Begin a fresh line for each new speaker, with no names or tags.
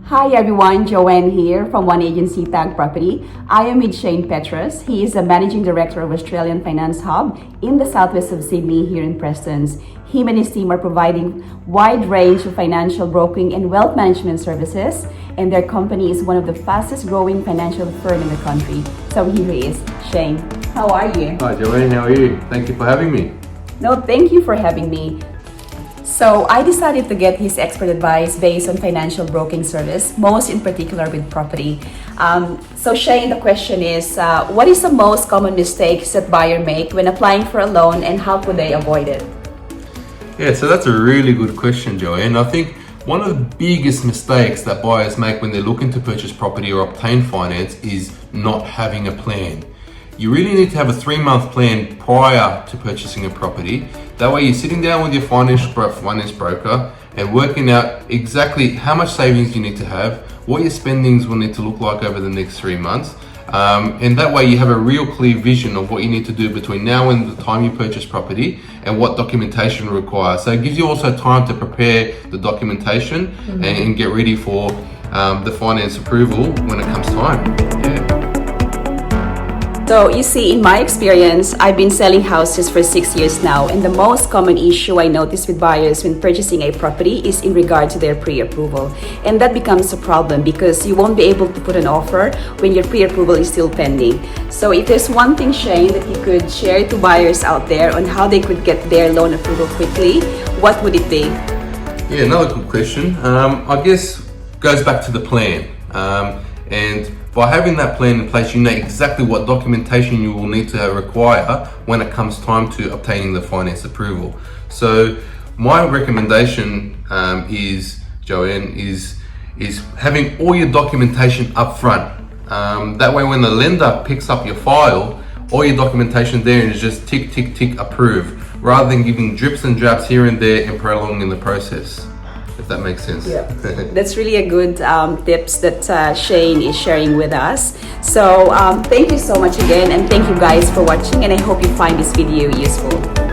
Hi everyone, Joanne here from One Agency Tag Property. I am with Shane Petros. He is the Managing Director of Australian Finance Hub in the southwest of Sydney here in Prestons. Him and his team are providing wide range of financial brokering and wealth management services, and their company is one of the fastest growing financial firm in the country. So here he is. Shane, how are you?
Hi Joanne, how are you? Thank you for having me.
No, thank you for having me. So I decided to get his expert advice based on financial broking service, most in particular with property. So Shane, the question is, what is the most common mistakes that buyer make when applying for a loan, and how could they avoid it?
Yeah, so that's a really good question, Joanne. I think one of the biggest mistakes that buyers make when they're looking to purchase property or obtain finance is not having a plan. You really need to have a 3-month plan prior to purchasing a property. That way you're sitting down with your finance broker and working out exactly how much savings you need to have, what your spendings will need to look like over the next 3 months. And that way you have a real clear vision of what you need to do between now and the time you purchase property and what documentation requires. So it gives you also time to prepare the documentation and get ready for the finance approval when it comes time. Yeah.
So you see, in my experience, I've been selling houses for 6 years now, and the most common issue I notice with buyers when purchasing a property is in regard to their pre-approval. And that becomes a problem because you won't be able to put an offer when your pre-approval is still pending. So if there's one thing, Shane, that you could share to buyers out there on how they could get their loan approval quickly, what would it be?
Yeah, another good question. I guess goes back to the plan. And by having that plan in place, you know exactly what documentation you will need to require when it comes time to obtaining the finance approval. So my recommendation is, Joanne, is having all your documentation up front. That way when the lender picks up your file, all your documentation there is just tick, tick, tick, approve, rather than giving drips and drabs here and there and prolonging the process. If that makes sense.
Yeah, that's really a good tips that Shane is sharing with us. So thank you so much again, and thank you guys for watching, and I hope you find this video useful.